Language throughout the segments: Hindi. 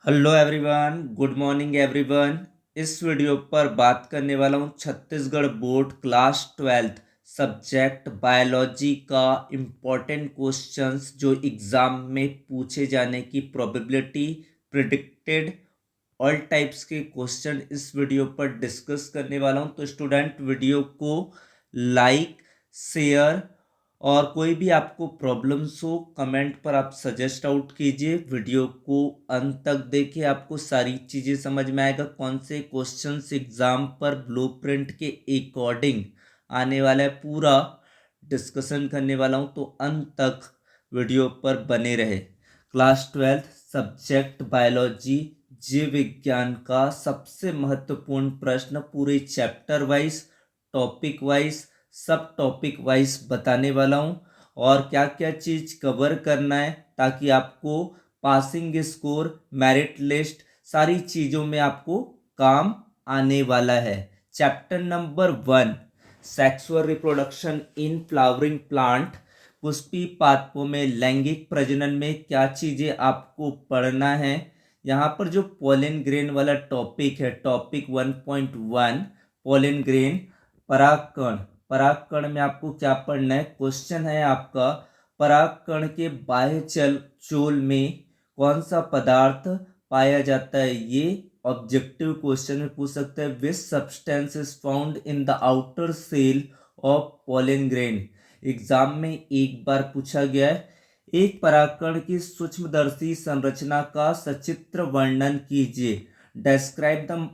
Hello everyone, good morning everyone. इस वीडियो पर बात करने वाला हूँ Chhattisgarh board class 12th subject biology का इम्पोर्टेंट क्वेश्चंस जो एग्ज़ाम में पूछे जाने की प्रोबेबिलिटी प्रिडिक्टेड ऑल टाइप्स के क्वेश्चन इस वीडियो पर डिस्कस करने वाला हूँ। तो स्टूडेंट वीडियो को लाइक, शेयर और कोई भी आपको प्रॉब्लम्स हो कमेंट पर आप सजेस्ट आउट कीजिए। वीडियो को अंत तक देखिए, आपको सारी चीज़ें समझ में आएगा। कौन से क्वेश्चंस एग्जाम पर ब्लूप्रिंट के अकॉर्डिंग आने वाला है, पूरा डिस्कशन करने वाला हूँ। तो अंत तक वीडियो पर बने रहे। क्लास 12th सब्जेक्ट बायोलॉजी जीव विज्ञान का सबसे महत्वपूर्ण प्रश्न पूरे चैप्टर वाइज, टॉपिक वाइज, सब टॉपिक वाइज बताने वाला हूँ और क्या क्या चीज़ कवर करना है ताकि आपको पासिंग स्कोर, मेरिट लिस्ट, सारी चीज़ों में आपको काम आने वाला है। Chapter number 1, sexual reproduction in flowering plant. Pushpi पादपों में लैंगिक प्रजनन में क्या चीज़ें आपको पढ़ना है। यहाँ पर जो पोलन ग्रेन वाला टॉपिक है, टॉपिक 1.1 पोलन ग्रेन, परागकण। परागकण में आपको क्या पढ़ना है, क्वेश्चन है आपका, परागकण के बाह्य चोल में कौन सा पदार्थ पाया जाता है। ये ऑब्जेक्टिव क्वेश्चन में पूछ सकते हैं। Which substance is found in the outer cell of pollen grain. Exam में एक बार पूछा गया है। एक परागकण की सूक्ष्मदर्शी संरचना का सचित्र वर्णन कीजिए। Describe the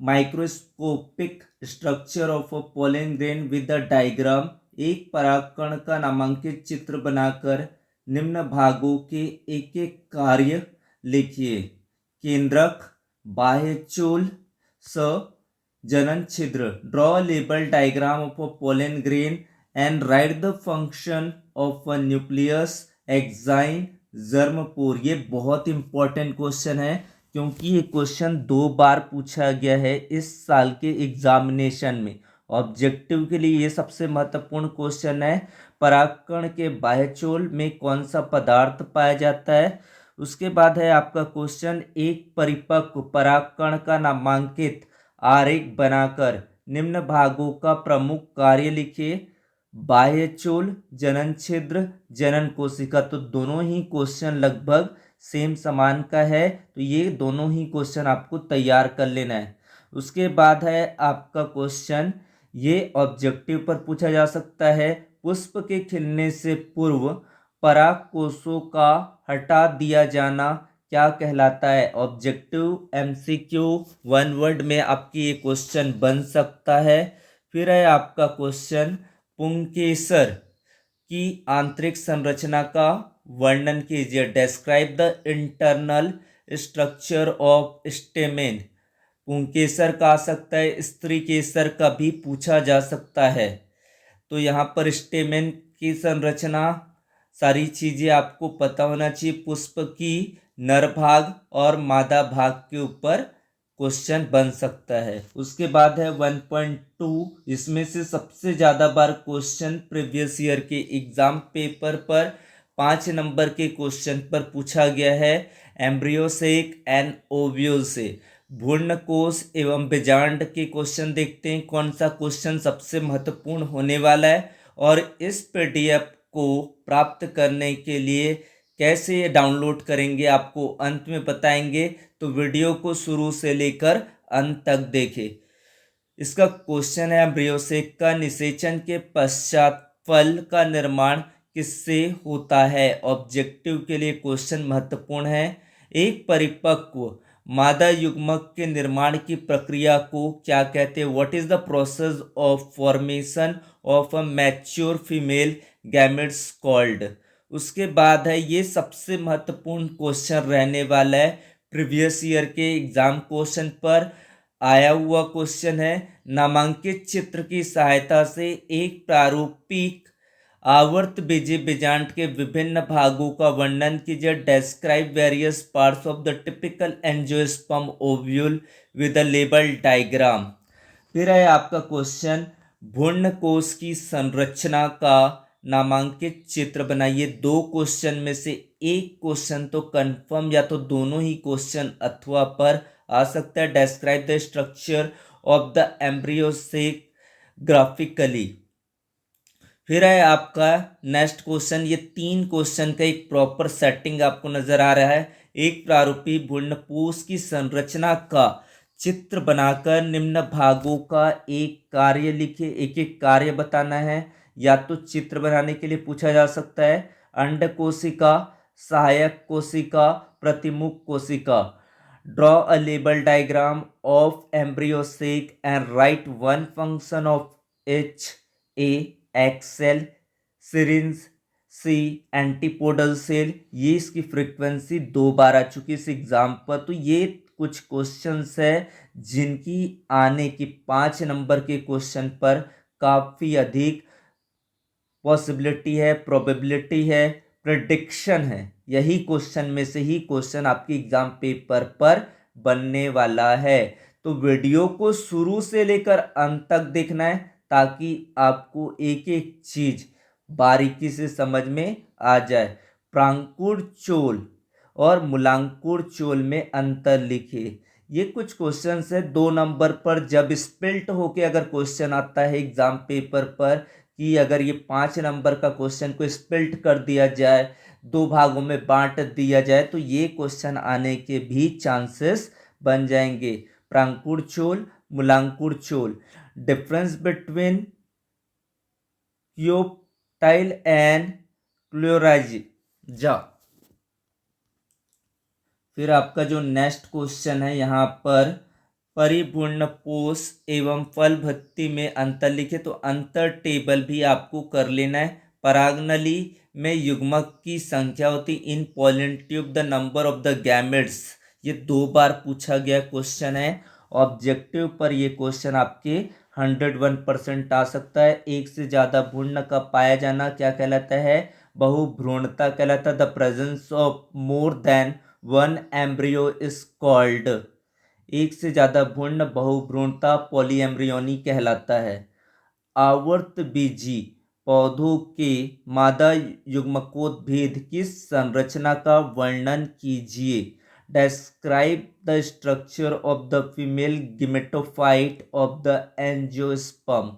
microscopic structure of a pollen grain with the diagram. एक परागकण का नामांकित चित्र बनाकर निम्न भागों के एक एक कार्य लिखिए। केंद्रक, बाह्य चोल, स जनन छिद्र। Draw label diagram of a pollen grain and right the function of a nucleus, exine, germ pore. ये बहुत इंपॉर्टेंट क्वेश्चन है क्योंकि ये क्वेश्चन 2 बार पूछा गया है इस साल के एग्जामिनेशन में। ऑब्जेक्टिव के लिए ये सबसे महत्वपूर्ण क्वेश्चन है। परागकण के बाह्यचोल में कौन सा पदार्थ पाया जाता है। उसके बाद है आपका क्वेश्चन, एक परिपक्व परागकण का नामांकित आरेख बनाकर निम्न भागों का प्रमुख कार्य लिखिए। बाह्यचोल, जनन छिद्र, जनन कोशिका। तो दोनों ही क्वेश्चन लगभग सेम समान का है, तो ये दोनों ही क्वेश्चन आपको तैयार कर लेना है। उसके बाद है आपका क्वेश्चन, ये ऑब्जेक्टिव पर पूछा जा सकता है। पुष्प के खिलने से पूर्व पराग कोषों का हटा दिया जाना क्या कहलाता है। ऑब्जेक्टिव एमसीक्यू 1 वर्ड में आपकी ये क्वेश्चन बन सकता है। फिर है आपका क्वेश्चन, पुंकेसर की आंतरिक संरचना का वर्णन कीजिए। Describe the internal structure of stamen. पुंकेसर का आ सकता है, स्त्री केसर का भी पूछा जा सकता है। तो यहाँ पर स्टेमेन की संरचना, सारी चीजें आपको पता होना चाहिए। पुष्प की नर भाग और मादा भाग के ऊपर क्वेश्चन बन सकता है। उसके बाद है 1.2, इसमें से सबसे ज़्यादा बार क्वेश्चन प्रीवियस ईयर के एग्जाम पेपर पर 5 नंबर के क्वेश्चन पर पूछा गया है। एम्ब्रियो से एंड ओव्यूल से भ्रूण कोश एवं बीजांड के क्वेश्चन देखते हैं कौन सा क्वेश्चन सबसे महत्वपूर्ण होने वाला है। और इस पीडीएफ को प्राप्त करने के लिए कैसे ये डाउनलोड करेंगे आपको अंत में बताएंगे, तो वीडियो को शुरू से लेकर अंत तक देखें। इसका क्वेश्चन है, एम्ब्रियोसेक का निषेचन के पश्चात फल का निर्माण किससे होता है। ऑब्जेक्टिव के लिए क्वेश्चन महत्वपूर्ण है। एक परिपक्व मादा युग्मक के निर्माण की प्रक्रिया को क्या कहते हैं। What is the process of formation of a mature female gametes called. उसके बाद है, ये सबसे महत्वपूर्ण क्वेश्चन रहने वाला है। प्रीवियस ईयर के एग्जाम क्वेश्चन पर आया हुआ क्वेश्चन है। नामांकित चित्र की सहायता से एक प्रारूपिक आवर्त बीजी बीजांड के विभिन्न भागों का वर्णन कीजिए। Describe various parts of the typical angiosperm ovule with a label diagram. फिर है आपका क्वेश्चन, भ्रूण कोश की संरचना का नामांकित चित्र बनाइए। 2 क्वेश्चन में से एक क्वेश्चन तो कंफर्म या तो दोनों ही क्वेश्चन अथवा पर आ सकता है। Describe the structure of the embryo से ग्राफिकली। फिर है आपका नेक्स्ट क्वेश्चन। ये 3 क्वेश्चन का एक प्रॉपर सेटिंग आपको नजर आ रहा है। एक प्रारूपी भ्रूणपोष की संरचना का चित्र बनाकर निम्न भागों का एक कार्य लिखे। एक एक कार्य बताना है। या तो चित्र बनाने के लिए पूछा जा सकता है अंड कोशिका, सहायक कोशिका, प्रतिमुख कोशिका। Draw a label diagram of embryo sac and write one function of each A egg cell सिरिंज सी एंटीपोडल सेल। ये इसकी फ्रीक्वेंसी 2 बार आ चुकी इस एग्जाम पर। तो ये कुछ क्वेश्चंस है जिनकी आने की 5 नंबर के क्वेश्चन पर काफ़ी अधिक पॉसिबिलिटी है, प्रोबेबिलिटी है, प्रेडिक्शन है। यही क्वेश्चन में से ही क्वेश्चन आपके एग्जाम पेपर पर बनने वाला है। तो वीडियो को शुरू से लेकर अंत तक देखना है ताकि आपको एक एक चीज बारीकी से समझ में आ जाए। प्रांकुर चोल और मूलांकुर चोल में अंतर लिखिए। ये कुछ क्वेश्चंस है 2 नंबर पर। जब स्पिल्ट होके अगर क्वेश्चन आता है एग्जाम पेपर पर कि अगर ये 5 नंबर का क्वेश्चन को स्पिल्ट कर दिया जाए, 2 भागों में बांट दिया जाए, तो ये क्वेश्चन आने के भी चांसेस बन जाएंगे। प्रांकुर चोल, मूलांकुर चोल। Difference between coleoptile and coleorhiza. फिर आपका जो नेक्स्ट क्वेश्चन है यहाँ पर परिपूर्णपोष एवं फल भक्ति में अंतर लिखे। तो अंतर टेबल भी आपको कर लेना है। परागनली में युग्मक की संख्या होती in pollen tube the number of the gametes. ये 2 बार पूछा गया क्वेश्चन है। ऑब्जेक्टिव पर ये क्वेश्चन आपके 101% आ सकता है। एक से ज़्यादा भ्रूण का पाया जाना क्या कहलाता है? बहुभ्रूणता कहलाता है। The presence of more than one embryo is called. एक से ज्यादा भ्रूण बहुभ्रूणता पॉलीएम्ब्रियोनी कहलाता है। आवर्त बीजी पौधों के मादा युग्मकोद्भेद की संरचना का वर्णन कीजिए। Describe the structure of the female gametophyte of the angiosperm.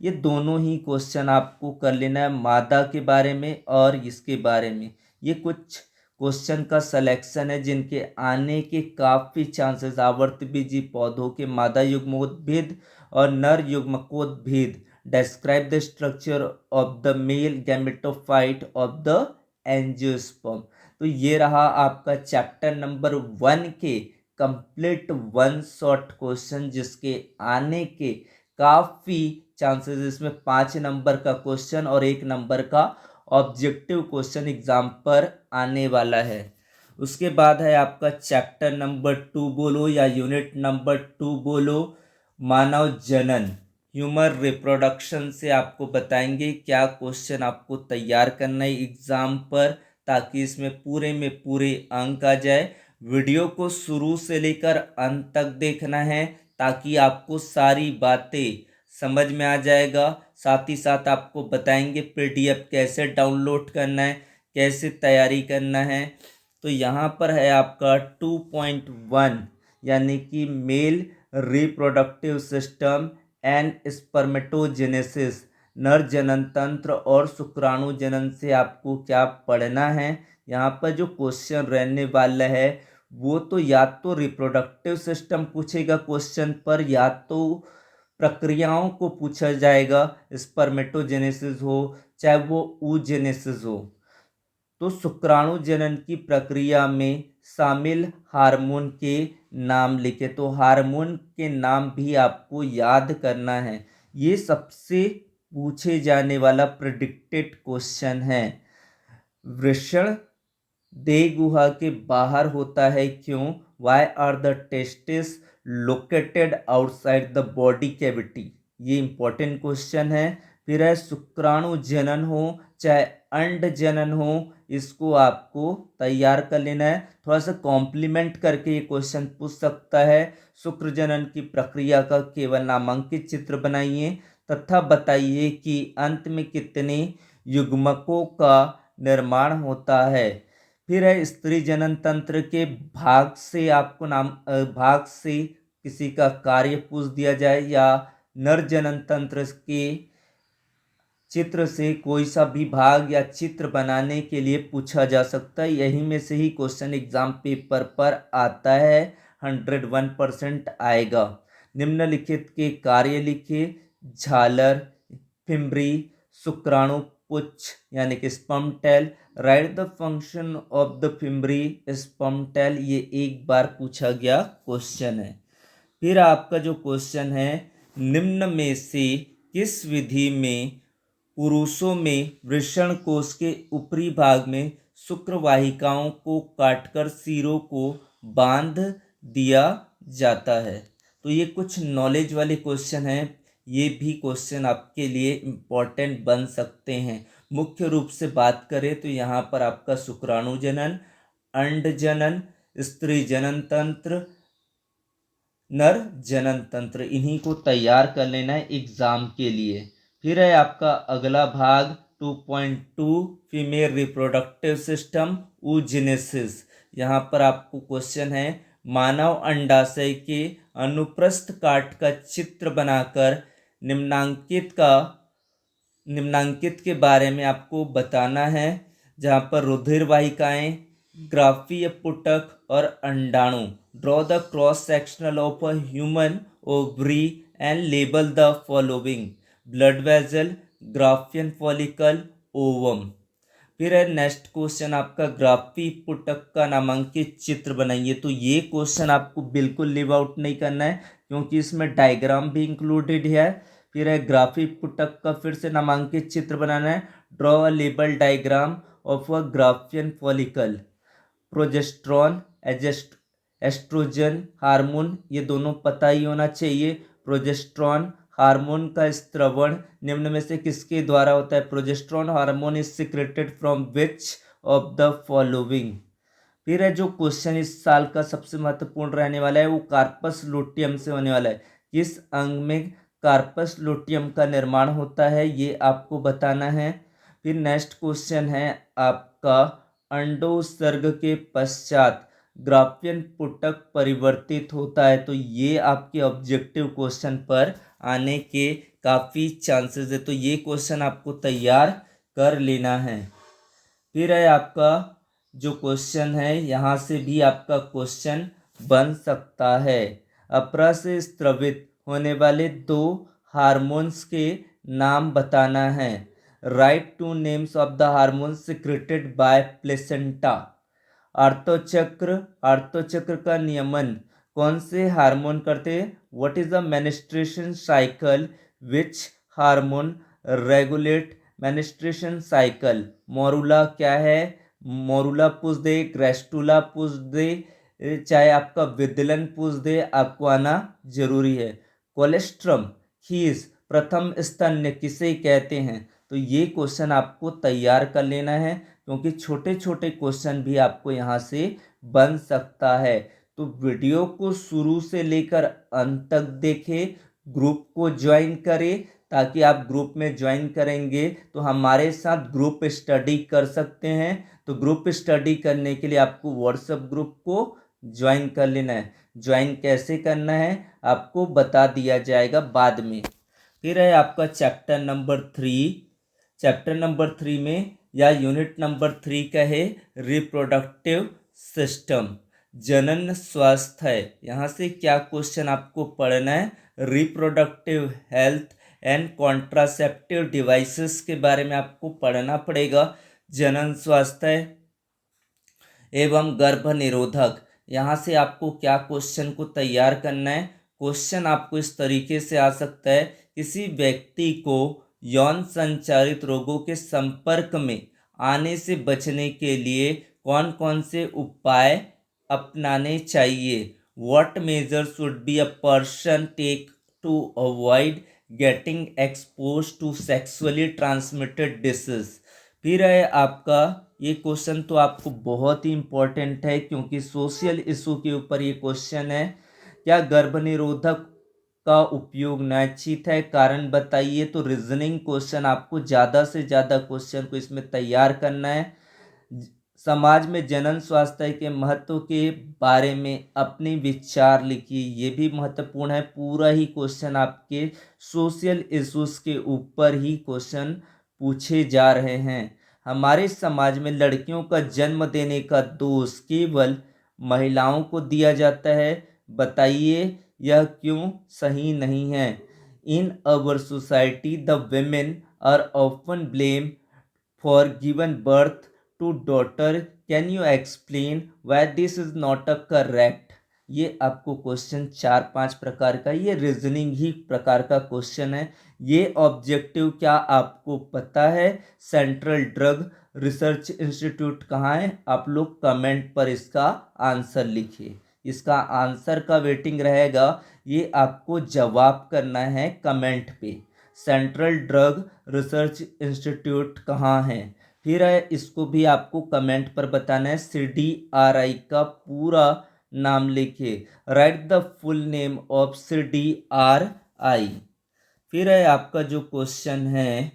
ये दोनों ही क्वेश्चन आपको कर लेना है, मादा के बारे में और इसके बारे में। ये कुछ क्वेश्चन का सिलेक्शन है जिनके आने के काफ़ी चांसेस। आवर्तबीजी पौधों के मादा युग्मोद्भेद और नर युग्मकोद्भेद। Describe the structure of the male gametophyte of the angiosperm. तो ये रहा आपका चैप्टर नंबर 1 के कंप्लीट 1 शॉर्ट क्वेश्चन जिसके आने के काफ़ी चांसेस। इसमें 5 नंबर का क्वेश्चन और 1 नंबर का ऑब्जेक्टिव क्वेश्चन एग्जाम पर आने वाला है। उसके बाद है आपका चैप्टर नंबर 2 बोलो या यूनिट नंबर 2 बोलो, मानव जनन, ह्यूमन रिप्रोडक्शन से आपको बताएंगे क्या क्वेश्चन आपको तैयार करना है एग्जाम पर ताकि इसमें पूरे में पूरे अंक आ जाए। वीडियो को शुरू से लेकर अंत तक देखना है ताकि आपको सारी बातें समझ में आ जाएगा। साथ ही साथ आपको बताएंगे पीडीएफ कैसे डाउनलोड करना है, कैसे तैयारी करना है। तो यहाँ पर है आपका 2.1 यानी कि male reproductive system and spermatogenesis, नर जनन तंत्र और शुक्राणु जनन से आपको क्या पढ़ना है। यहाँ पर जो क्वेश्चन रहने वाला है वो तो या तो रिप्रोडक्टिव सिस्टम पूछेगा क्वेश्चन पर या तो प्रक्रियाओं को पूछा जाएगा। स्पर्मेटोजेनेसिस हो चाहे वो oogenesis हो। तो शुक्राणु जनन की प्रक्रिया में शामिल हार्मोन के नाम लिखे। तो हार्मोन के नाम भी आपको याद करना है। ये सबसे पूछे जाने वाला प्रेडिक्टेड क्वेश्चन है। वृषण देह गुहा के बाहर होता है क्यों? Why are the testis located outside the body cavity? ये इंपॉर्टेंट क्वेश्चन है। फिर है शुक्राणु जनन हो चाहे अंड जनन हो, इसको आपको तैयार कर लेना है। थोड़ा सा कॉम्प्लीमेंट करके ये क्वेश्चन पूछ सकता है। शुक्र जनन की प्रक्रिया का केवल नामांकित चित्र बनाइए तथा बताइए कि अंत में कितने युग्मकों का निर्माण होता है। फिर है स्त्री जनन तंत्र के भाग से आपको भाग से किसी का कार्य पूछ दिया जाए, या नर जनन तंत्र के चित्र से कोई सा भी भाग या चित्र बनाने के लिए पूछा जा सकता है। यही में से ही क्वेश्चन एग्जाम पेपर पर आता है, 101% आएगा। निम्नलिखित के कार्य लिखिए। झालर, फिम्बरी, शुक्राणु पुच्छ यानी कि sperm tail. Write the function of the fimbriae sperm tail, ये एक बार पूछा गया क्वेश्चन है। फिर आपका जो क्वेश्चन है, निम्न में से किस विधि में पुरुषों में वृषण कोश के ऊपरी भाग में शुक्र वाहिकाओं को काटकर सिरों को बांध दिया जाता है? तो ये कुछ नॉलेज वाले क्वेश्चन हैं, ये भी क्वेश्चन आपके लिए इम्पोर्टेंट बन सकते हैं। मुख्य रूप से बात करें तो यहाँ पर आपका शुक्राणु जनन, अंड जनन, स्त्री जनन तंत्र, नर जनन तंत्र, इन्हीं को तैयार कर लेना है एग्जाम के लिए। फिर है आपका अगला भाग 2.2 फीमेल रिप्रोडक्टिव सिस्टम ऊजेनेसिस। यहाँ पर आपको क्वेश्चन है, मानव अंडाशय के अनुप्रस्थ काट का चित्र बनाकर निम्नांकित के बारे में आपको बताना है, जहाँ पर रुधिर वाहिकाएं, ग्राफीय पुटक और अंडाणु। Draw the cross sectional of a human ovary and label the following: blood vessel, Graafian follicle, ovum. फिर है नेक्स्ट क्वेश्चन आपका, ग्राफी पुटक का नामांकित चित्र बनाइए। तो ये क्वेश्चन आपको बिल्कुल लिव आउट नहीं करना है, क्योंकि इसमें डायग्राम भी इंक्लूडेड है। फिर है ग्राफी पुटक का फिर से नामांकित चित्र बनाना है। Draw a label diagram of a Graafian follicle. Progesterone, oestrogen hormone, ये दोनों पता ही होना चाहिए। प्रोजेस्ट्रॉन हार्मोन का स्त्रवण निम्न में से किसके द्वारा होता है? Progesterone hormone is secreted from which of the following. फिर है जो क्वेश्चन इस साल का सबसे महत्वपूर्ण रहने वाला है, वो कार्पस लुटियम से होने वाला है। किस अंग में कार्पस लुटियम का निर्माण होता है, ये आपको बताना है। फिर नेक्स्ट क्वेश्चन है आपका, अंडोत्सर्ग के पश्चात ग्राफियन पुटक परिवर्तित होता है। तो ये आपके ऑब्जेक्टिव क्वेश्चन पर आने के काफ़ी चांसेस है, तो ये क्वेश्चन आपको तैयार कर लेना है। फिर है आपका जो क्वेश्चन है, यहाँ से भी आपका क्वेश्चन बन सकता है। अपरा से स्त्रवित होने वाले 2 हार्मोन्स के नाम बताना है। Write 2 names of the hormones secreted by placenta. आर्तोचक्र का नियमन कौन से हार्मोन करते हैं? What is the menstruation cycle? Which hormone regulate menstruation cycle? Morula क्या है? मोरुला पूछ दे, ग्रेस्टुला पूछ दे, चाहे आपका विदलन पूछ दे, आपको आना जरूरी है। कोलेस्ट्रम खीस प्रथम स्तन्य किसे कहते हैं? तो ये क्वेश्चन आपको तैयार कर लेना है, क्योंकि छोटे छोटे क्वेश्चन भी आपको यहाँ से बन सकता है। तो वीडियो को शुरू से लेकर अंत तक देखें, ग्रुप को ज्वाइन करें, ताकि आप ग्रुप में ज्वाइन करेंगे तो हमारे साथ ग्रुप स्टडी कर सकते हैं। तो ग्रुप स्टडी करने के लिए आपको व्हाट्सएप ग्रुप को ज्वाइन कर लेना है। ज्वाइन कैसे करना है आपको बता दिया जाएगा बाद में। फिर है आपका चैप्टर नंबर 3 में, या यूनिट नंबर 3 का है रिप्रोडक्टिव सिस्टम, जनन स्वास्थ्य। यहाँ से क्या क्वेश्चन आपको पढ़ना है? Reproductive health and contraceptive devices के बारे में आपको पढ़ना पड़ेगा। जनन स्वास्थ्य एवं गर्भ निरोधक, यहाँ से आपको क्या क्वेश्चन को तैयार करना है? क्वेश्चन आपको इस तरीके से आ सकता है, किसी व्यक्ति को यौन संचारित रोगों के संपर्क में आने से बचने के लिए कौन कौन से उपाय अपनाने चाहिए? What measure should be a person take to avoid getting expose to sexually transmitted disease. फिर है आपका ये क्वेश्चन तो आपको बहुत ही इम्पोर्टेंट है, क्योंकि सोशल इशू के ऊपर ये क्वेश्चन है। क्या गर्भ निरोधक का उपयोग निश्चित है? कारण बताइए। तो रीजनिंग क्वेश्चन आपको ज़्यादा से ज़्यादा क्वेश्चन को इसमें तैयार करना है। समाज में जनन स्वास्थ्य के महत्व के बारे में अपने विचार लिखिए। ये भी महत्वपूर्ण है। पूरा ही क्वेश्चन आपके सोशल इश्यूज के ऊपर ही क्वेश्चन पूछे जा रहे हैं। हमारे समाज में लड़कियों का जन्म देने का दोष केवल महिलाओं को दिया जाता है। बताइए यह क्यों सही नहीं है। In our society the women are often blamed for giving birth to daughter. Can you explain why this is not a correct? ये आपको क्वेश्चन 4-5 प्रकार का, ये रीजनिंग ही प्रकार का क्वेश्चन है। ये ऑब्जेक्टिव क्या आपको पता है? सेंट्रल ड्रग रिसर्च इंस्टीट्यूट कहाँ है? आप लोग कमेंट पर इसका आंसर लिखिए। इसका आंसर का वेटिंग रहेगा, ये आपको जवाब करना है कमेंट पे। सेंट्रल ड्रग रिसर्च इंस्टीट्यूट कहाँ है? फिर है, इसको भी आपको कमेंट पर बताना है। CDRI का पूरा नाम लिखिए। Right the full name of CDRI। फिर है आपका जो क्वेश्चन है,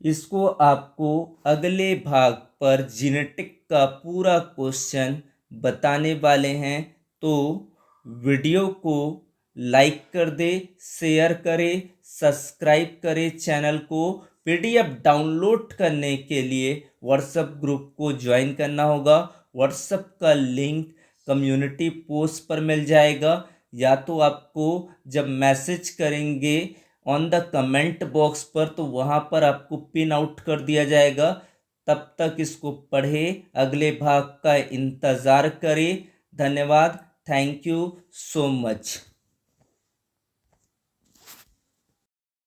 इसको आपको अगले भाग पर जेनेटिक का पूरा क्वेश्चन बताने वाले हैं। तो वीडियो को लाइक कर दे, शेयर करे, सब्सक्राइब करे चैनल को। PDF डाउनलोड करने के लिए व्हाट्सएप ग्रुप को ज्वाइन करना होगा। व्हाट्सएप का लिंक कम्युनिटी पोस्ट पर मिल जाएगा, या तो आपको जब मैसेज करेंगे ऑन द कमेंट बॉक्स पर, तो वहाँ पर आपको पिन आउट कर दिया जाएगा। तब तक इसको पढ़े, अगले भाग का इंतज़ार करें। धन्यवाद। Thank you so much.